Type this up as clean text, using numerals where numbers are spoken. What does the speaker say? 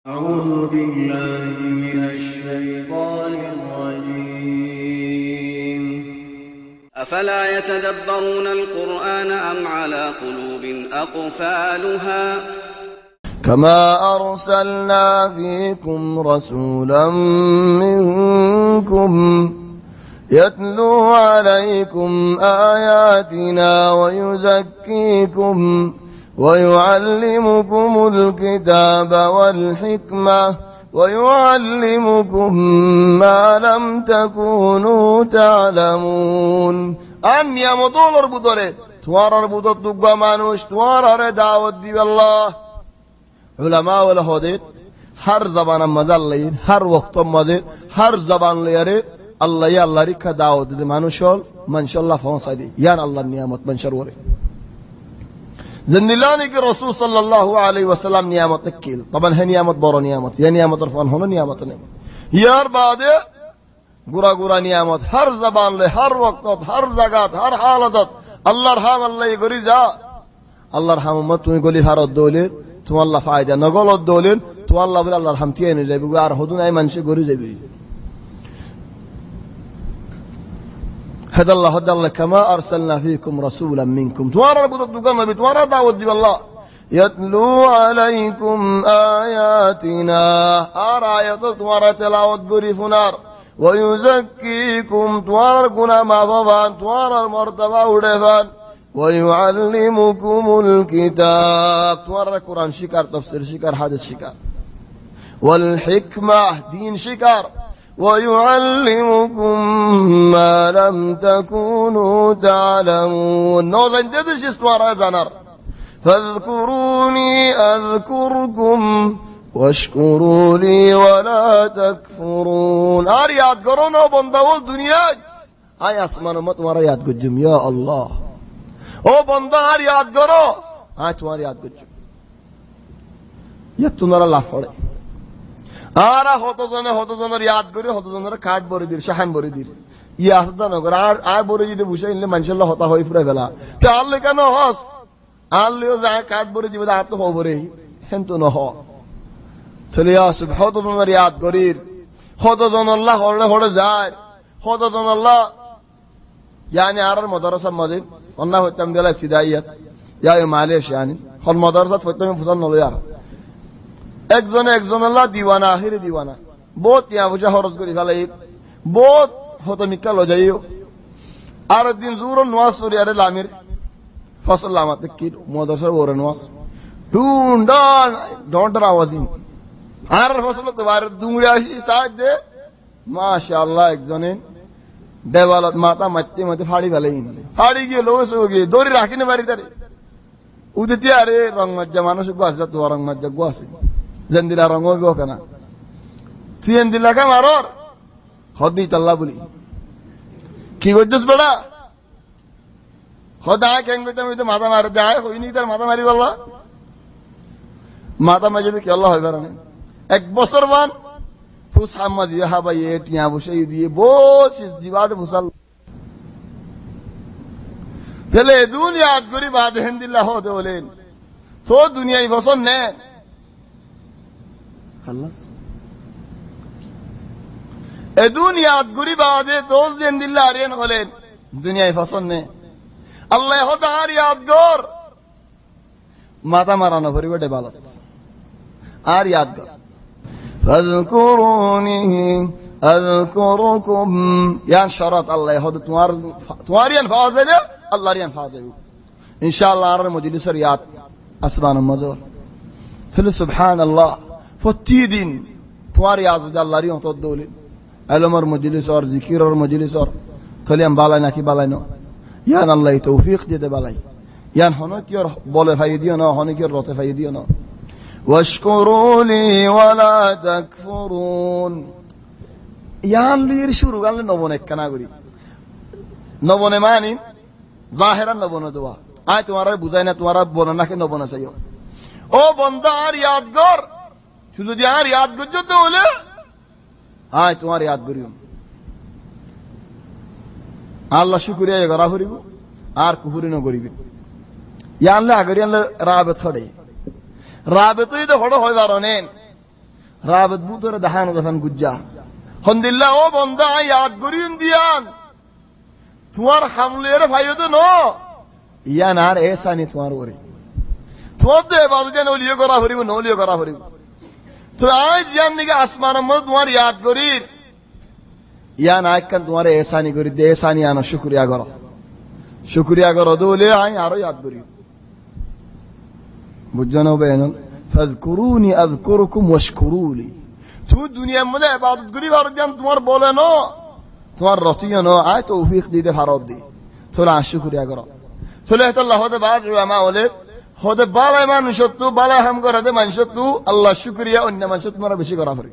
أعوذ بالله من الشيطان الرجيم. أفلا يتدبرون القرآن أم على قلوب أقفالها كما أرسلنا فيكم رسولا منكم يتلو عليكم آياتنا ويزكيكم ويعلمكم الكتاب والحكمة ويعلمكم ما لم تكونوا تعلمون أن يمطول البطولة توار البطولة تقوى مانوش توار دعوة دي الله علماء والهديد هر زبان مزالين هر وقت مزيد هر زبان ليري الله يا الله ريك دعوة دي مانوشول من شاء الله فانصدي يان الله النعمت من شروري زندلاني کی رسول صلی اللہ علیہ وسلم نعمت نکیل طبعا ہے نعمت بورا نعمت یہ نعمت عرفان ہونا نعمت نہیں یار بعد گرا گرا نعمت ہر زبان لے ہر وقت ہر جگہ ہر حالت اللہ رحم اللہ گری جا اللہ رحم امت تمہیں گلی ہر دولے تم اللہ فائدہ نگول دولے تو اللہ بل اللہ رحمتی نہیں جائے گار ہدون ای منشی گری جائے هدى الله كما أرسلنا فيكم رسولا منكم توارى بطلقنا بتوارى دعوة دي الله يتلو عليكم آياتنا آيات توارى تلاوة قريفنار ويزكيكم توارى كنا ماففان توارى المرتبة ودفان ويعلمكم الكتاب توارى قرآن شكار تفسير شكار حدث شكار والحكمة دين شكار ويعلمكم ما لم تكونوا تعلمون نوزن تدش استوارا زنر فاذكروني أذكركم واشكروا لي ولا تكفرون ياد قرونا بندوز دنياج آي اسمان امت وارا ياد قجم يا الله او بندا ياد قرو تمہار ياد قجم يتنر الله فڑے আরা হতজনের ইয়াদ করে হতজনের কাঠ বরে দির শাহান বরে দির ইয়া আসদা নগর আর বরে যদি বসে ইনলে মানশাল্লাহ হতা হই ফুরা বেলা তে আল্লে কেন হস আল্লেও যায় কাঠ বরে দিবে আত তো হবরে হেনতো ন হ চলে ইয়া সুবহানাল্লাহ ইয়াদ করির হতজন আল্লাহ হড়ে হড়ে যায় হতজন আল্লাহ yani arar madrasa madin onna হইতাম দিলা ইবতিদাইয়াত ইয়া মালেশ yani হল মাদ্রাসা হইতাম ফুসান নলে আর একজন আল্লাহ দিওয়ানা আখিরি দিওয়ানা বহুত ইয়া বুঝা খরচ করি ফেলাই বহুত হতো মিক্কা লো যাইও আর দিন জুরন নওয়াজ করি আরে লামির ফসল লামাতে কি মাদ্রাসার ওরে নওয়াজ ডুন্ডন ডন্ডর আওয়াজিং আর ফসল তো বার দুমরে আসি সাজ দে মাশাআল্লাহ একজনে দেওয়ালত মাথা মাটি মতে ফাড়ি ফেলাই ফাড়ি গিয়ে লোস হয়ে গিয়ে দড়ি রাখিনে বাড়ি তারে উদিতি আরে রং মজ্জা মানুষ গাছ তো রং মজ্জা গাছে জন্দিলা রঙ হইব কেনা তুই এন্দিলা কা মারর হদি তাল্লা বলি কি করছিস বেড়া হদা কেন কইতাম তো মাথা মারে যায় হইনি তার মাথা মারি বললা মাথা মাঝে কি আল্লাহ হইবার না এক বছর বান ফুস হাম্মা দিয়ে হাবা এ টিয়া বসে দিয়ে বহুত দিবাদে ফুসাল চলে দুনিয়া গরি বাদ হেন্দিল্লা হতে বলেন তো দুনিয়ায় বছর নেন خلص الدنيا تقولي بعد توز دين دلله عرين خلين الدنيا يفصلنا الله يهود عاريات قور ما تمرنا فري وده بالات عاريات قور فاذكروني أذكركم يعني شرط الله يهود تواريان فازله الله ريان فازله إن شاء الله عرر مجلس رياض أسبان المزور سبحان الله প্রতিদিন তোমার ইয়াজুদ আল্লাহরই হত দৌলে আলমর মজলিস আর জিকিরর মজলিস আর তলিয়াম বালাই নাকি বালাই ন ইয়ান আল্লাহ তৌফিক দিতে বালাই ইয়ান হন কি আর বলে ফাই দিও না হন কি আর রতে ফাই দিও না ওয়াশকুরুলি ওয়ালা তাকফুরুন ইয়ান লির শুরু গালে নবনে কানা করি নবনে মানি জাহেরান নবনে দোয়া আয় তোমার বুঝাই না তোমার বনা নাকি নবনে চাইও ও বান্দা আর ইয়াদ কর শুধু যে আর ইয়াদ করছো তো হলে আয় তোমার ইয়াদ করিও আল্লাহ শুকরিয়া করা করিব আর কুহুরি ন করিবে ইয়ানলে আগরি আনলে রাবে ছড়ে রাবে তো হড় হয় বারণেন রাবত বুতরে দেখানো দেখান গুজ্জা হন্দিল্লা ও বন্ধা ইয়াদ করিন দিয়ান তোমার হামলের ভাইও তো ন ইয়ান আর এসানি তোমার ওরে তোমার দে বাবু যেন ওলিও করা হরিব নলিও করা হরিব তো আজ ইয়ান নিকে আসমান তোমার ইয়াদ করি ইয়ান আইকান তোমার এসানি করি দে এসানি আনা শুক্রিয়া করো দোলে আই আরো ইয়াদ করি বুঝছেন বেন ফাযকুরুনি আযকুরুকুম ওয়াশকুরুলি তুই দুনিয়ার মধ্যে ইবাদত করি ভারত জান তোমার বলে ন তোমার রতিয় ন আয় তৌফিক দিতে ভারত দি তোলা শুক্রিয়া করো তোলে আল্লাহ হতে বাজ উলামা বলে হতে বালা মানুষ তো বালা হাম করে মানুষ তো আল্লাহ শুক্রিয়া অন্য মানুষ তোমার বেশি করা পারে